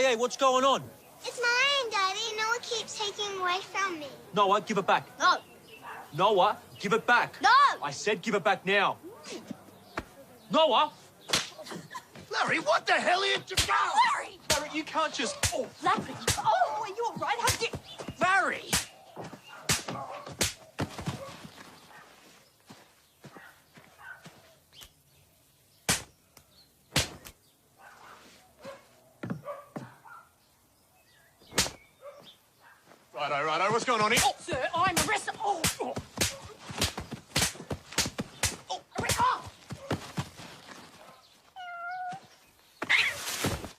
hey, what's going on? It's mine, Daddy. Noah keeps taking away from me. Noah, give it back. No. Noah, give it back. No! I said give it back now. Noah! Larry, what the hell are you... Larry! Larry, you can't just... Oh, Larry! Oh, are you all right? How did... Larry! Righto, what's going on here? Oh, Sir, I'm arrested.